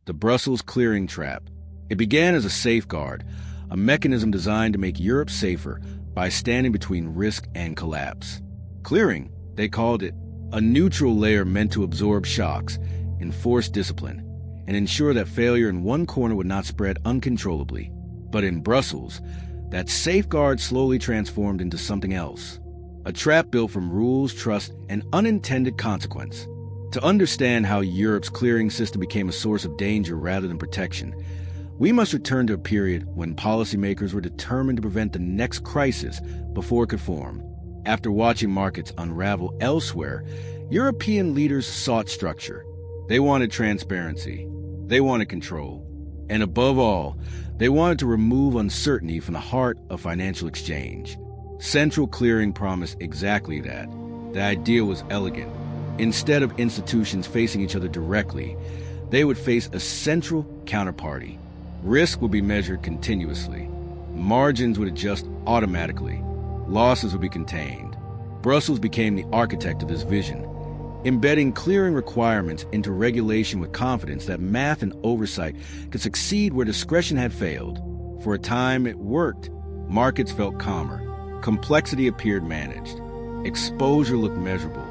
the Brussels clearing trap. It began as a safeguard, a mechanism designed to make Europe safer by standing between risk and collapse. Clearing, they called it, a neutral layer meant to absorb shocks, enforce discipline, and ensure that failure in one corner would not spread uncontrollably. But in Brussels, that safeguard slowly transformed into something else, a trap built from rules, trust, and unintended consequence. To understand how Europe's clearing system became a source of danger rather than protection, we must return to a period when policymakers were determined to prevent the next crisis before it could form. After watching markets unravel elsewhere, European leaders sought structure. They wanted transparency. They wanted control. And above all, they wanted to remove uncertainty from the heart of financial exchange. Central clearing promised exactly that. The idea was elegant. Instead of institutions facing each other directly, they would face a central counterparty. Risk would be measured continuously. Margins would adjust automatically. Losses would be contained. Brussels became the architect of this vision, embedding clearing requirements into regulation with confidence that math and oversight could succeed where discretion had failed. For a time, it worked. Markets felt calmer. Complexity appeared managed. Exposure looked measurable.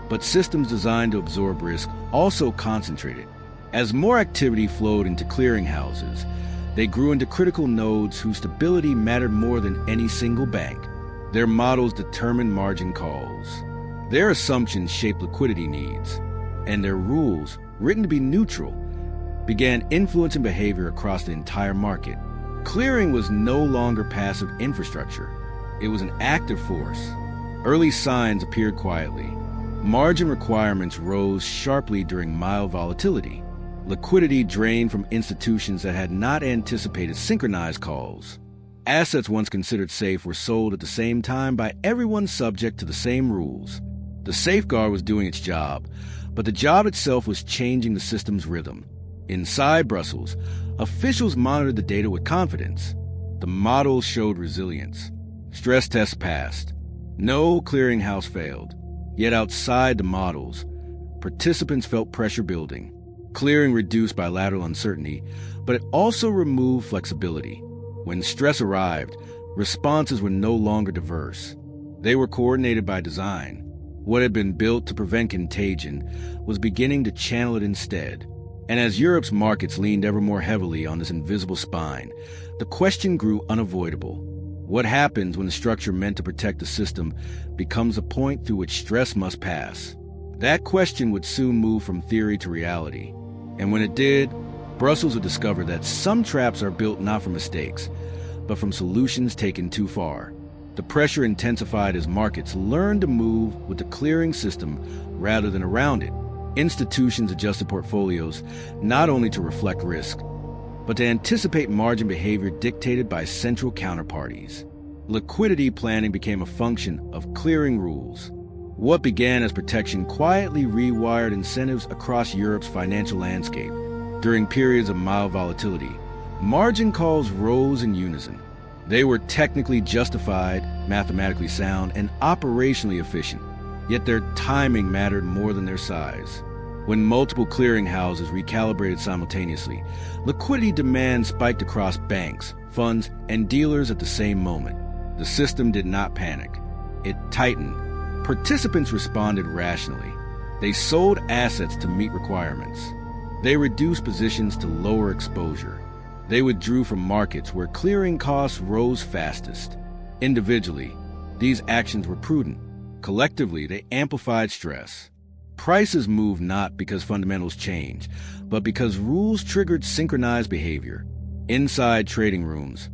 But systems designed to absorb risk also concentrated. As more activity flowed into clearinghouses, they grew into critical nodes whose stability mattered more than any single bank. Their models determined margin calls. Their assumptions shaped liquidity needs. And their rules, written to be neutral, began influencing behavior across the entire market. Clearing was no longer passive infrastructure. It was an active force. Early signs appeared quietly. Margin requirements rose sharply during mild volatility. Liquidity drained from institutions that had not anticipated synchronized calls. Assets once considered safe were sold at the same time by everyone subject to the same rules. The safeguard was doing its job, but the job itself was changing the system's rhythm. Inside Brussels, officials monitored the data with confidence. The models showed resilience. Stress tests passed. No clearinghouse failed. Yet outside the models, participants felt pressure building. Clearing reduced bilateral uncertainty, but it also removed flexibility. When stress arrived, responses were no longer diverse. They were coordinated by design. What had been built to prevent contagion was beginning to channel it instead. And as Europe's markets leaned ever more heavily on this invisible spine, the question grew unavoidable. What happens when the structure meant to protect the system becomes a point through which stress must pass? That question would soon move from theory to reality. And when it did, Brussels would discover that some traps are built not from mistakes, but from solutions taken too far. The pressure intensified as markets learned to move with the clearing system rather than around it. Institutions adjusted portfolios not only to reflect risk, but to anticipate margin behavior dictated by central counterparties. Liquidity planning became a function of clearing rules. What began as protection quietly rewired incentives across Europe's financial landscape. During periods of mild volatility, margin calls rose in unison. They were technically justified, mathematically sound, and operationally efficient, yet their timing mattered more than their size. When multiple clearinghouses recalibrated simultaneously, liquidity demand spiked across banks, funds, and dealers at the same moment. The system did not panic. It tightened. Participants responded rationally. They sold assets to meet requirements. They reduced positions to lower exposure. They withdrew from markets where clearing costs rose fastest. Individually, these actions were prudent. Collectively, they amplified stress. Prices moved not because fundamentals changed, but because rules triggered synchronized behavior. Inside trading rooms,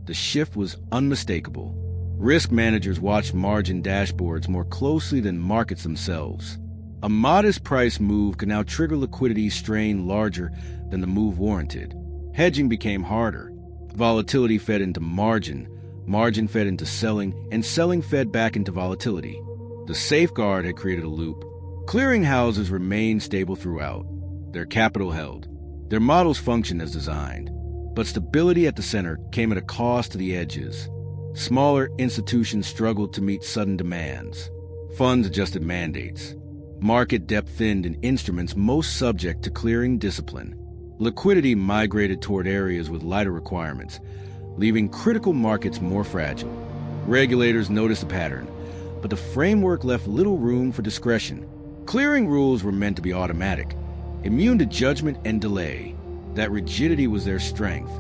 the shift was unmistakable. Risk managers watched margin dashboards more closely than markets themselves. A modest price move could now trigger liquidity strain larger than the move warranted. Hedging became harder. Volatility fed into margin, margin fed into selling, and selling fed back into volatility. The safeguard had created a loop. Clearinghouses remained stable throughout. Their capital held. Their models functioned as designed. But stability at the center came at a cost to the edges. Smaller institutions struggled to meet sudden demands. Funds adjusted mandates. Market depth thinned in instruments most subject to clearing discipline. Liquidity migrated toward areas with lighter requirements, leaving critical markets more fragile. Regulators noticed a pattern, but the framework left little room for discretion. Clearing rules were meant to be automatic, immune to judgment and delay. That rigidity was their strength.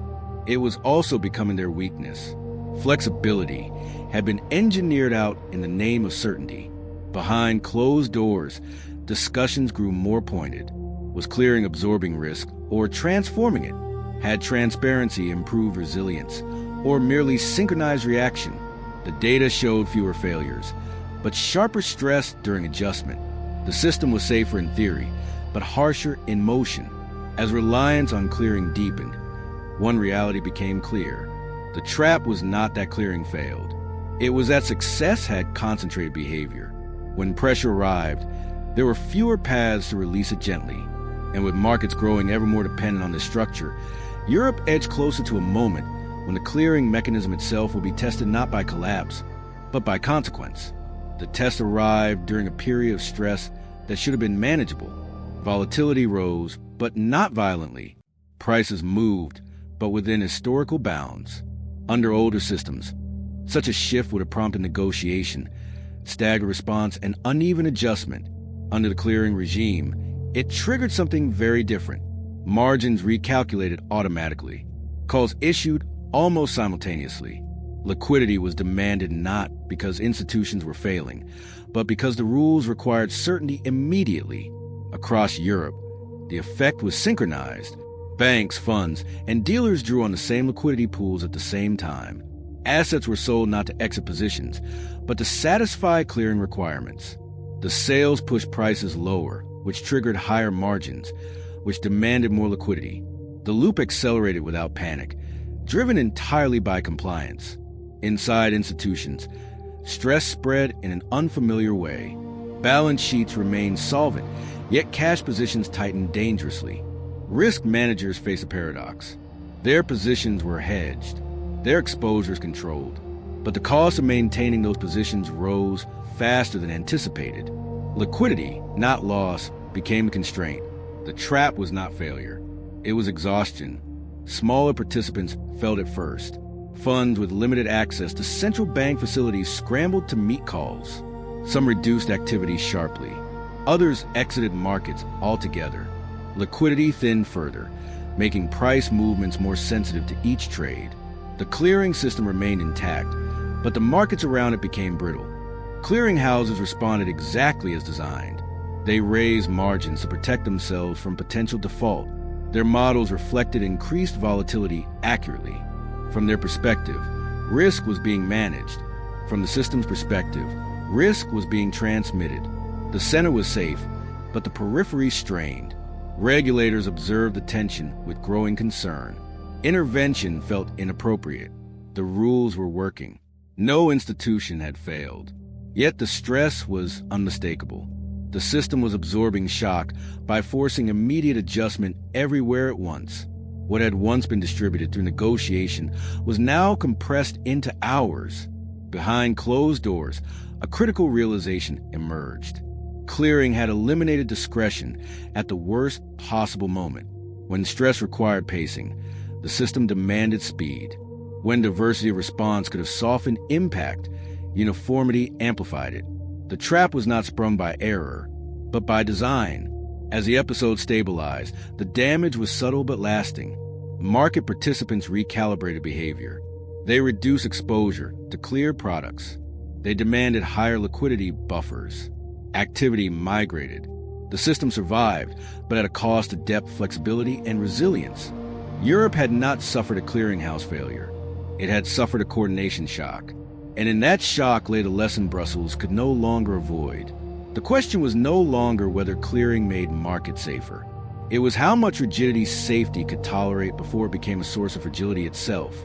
It was also becoming their weakness. Flexibility had been engineered out in the name of certainty. Behind closed doors, discussions grew more pointed. Was clearing absorbing risk or transforming it? Had transparency improved resilience or merely synchronized reaction? The data showed fewer failures, but sharper stress during adjustment. The system was safer in theory, but harsher in motion. As reliance on clearing deepened, one reality became clear. The trap was not that clearing failed. It was that success had concentrated behavior. When pressure arrived, there were fewer paths to release it gently. And with markets growing ever more dependent on this structure, Europe edged closer to a moment when the clearing mechanism itself would be tested not by collapse, but by consequence. The test arrived during a period of stress that should have been manageable. Volatility rose, but not violently. Prices moved, but within historical bounds. Under older systems, such a shift would have prompted negotiation, staggered response, and uneven adjustment. Under the clearing regime, it triggered something very different. Margins recalculated automatically. Calls issued almost simultaneously. Liquidity was demanded not because institutions were failing, but because the rules required certainty immediately. Across Europe, the effect was synchronized. Banks, funds, and dealers drew on the same liquidity pools at the same time. Assets were sold not to exit positions, but to satisfy clearing requirements. The sales pushed prices lower, which triggered higher margins, which demanded more liquidity. The loop accelerated without panic, driven entirely by compliance. Inside institutions, stress spread in an unfamiliar way. Balance sheets remained solvent, yet cash positions tightened dangerously. Risk managers face a paradox. Their positions were hedged, their exposures controlled, but the cost of maintaining those positions rose faster than anticipated. Liquidity, not loss, became a constraint. The trap was not failure. It was exhaustion. Smaller participants felt it first. Funds with limited access to central bank facilities scrambled to meet calls. Some reduced activity sharply. Others exited markets altogether. Liquidity thinned further, making price movements more sensitive to each trade. The clearing system remained intact, but the markets around it became brittle. Clearing houses responded exactly as designed. They raised margins to protect themselves from potential default. Their models reflected increased volatility accurately. From their perspective, risk was being managed. From the system's perspective, risk was being transmitted. The center was safe, but the periphery strained. Regulators observed the tension with growing concern. Intervention felt inappropriate. The rules were working. No institution had failed. Yet the stress was unmistakable. The system was absorbing shock by forcing immediate adjustment everywhere at once. What had once been distributed through negotiation was now compressed into hours. Behind closed doors, a critical realization emerged. Clearing had eliminated discretion at the worst possible moment. When stress required pacing, the system demanded speed. When diversity of response could have softened impact, uniformity amplified it. The trap was not sprung by error, but by design. As the episode stabilized, the damage was subtle but lasting. Market participants recalibrated behavior. They reduced exposure to clear products. They demanded higher liquidity buffers. Activity migrated. The system survived, but at a cost to depth, flexibility, and resilience. Europe had not suffered a clearinghouse failure. It had suffered a coordination shock. And in that shock lay the lesson Brussels could no longer avoid. The question was no longer whether clearing made markets safer. It was how much rigidity safety could tolerate before it became a source of fragility itself.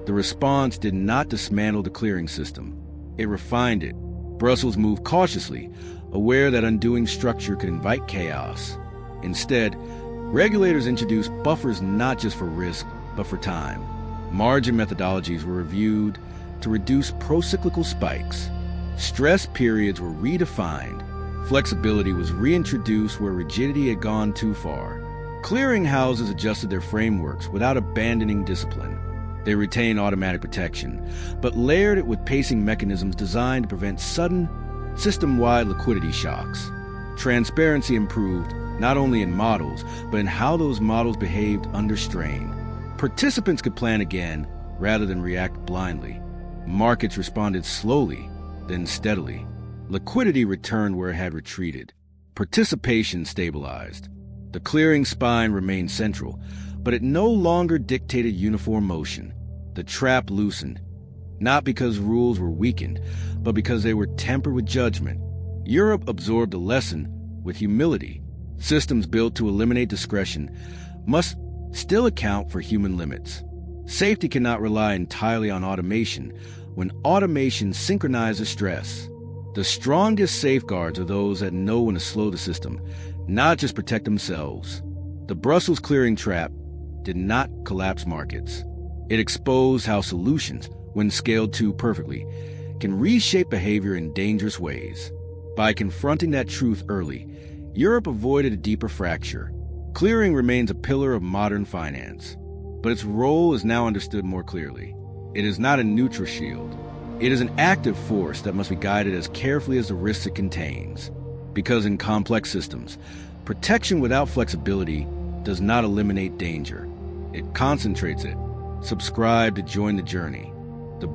The response did not dismantle the clearing system. It refined it. Brussels moved cautiously, aware that undoing structure could invite chaos. Instead, regulators introduced buffers not just for risk, but for time. Margin methodologies were reviewed to reduce pro-cyclical spikes. Stress periods were redefined. Flexibility was reintroduced where rigidity had gone too far. Clearinghouses adjusted their frameworks without abandoning discipline. They retained automatic protection, but layered it with pacing mechanisms designed to prevent sudden, system-wide liquidity shocks. Transparency improved not only in models, but in how those models behaved under strain. Participants could plan again rather than react blindly. Markets responded slowly, then steadily. Liquidity returned where it had retreated. Participation stabilized. The clearing spine remained central, but it no longer dictated uniform motion. The trap loosened, not because rules were weakened, but because they were tempered with judgment. Europe absorbed the lesson with humility. Systems built to eliminate discretion must still account for human limits. Safety cannot rely entirely on automation when automation synchronizes stress. The strongest safeguards are those that know when to slow the system, not just protect themselves. The Brussels clearing trap did not collapse markets. It exposed how solutions, when scaled too perfectly, can reshape behavior in dangerous ways. By confronting that truth early, Europe avoided a deeper fracture. Clearing remains a pillar of modern finance, but its role is now understood more clearly. It is not a neutral shield. It is an active force that must be guided as carefully as the risks it contains. Because in complex systems, protection without flexibility does not eliminate danger. It concentrates it. Subscribe to join the journey. The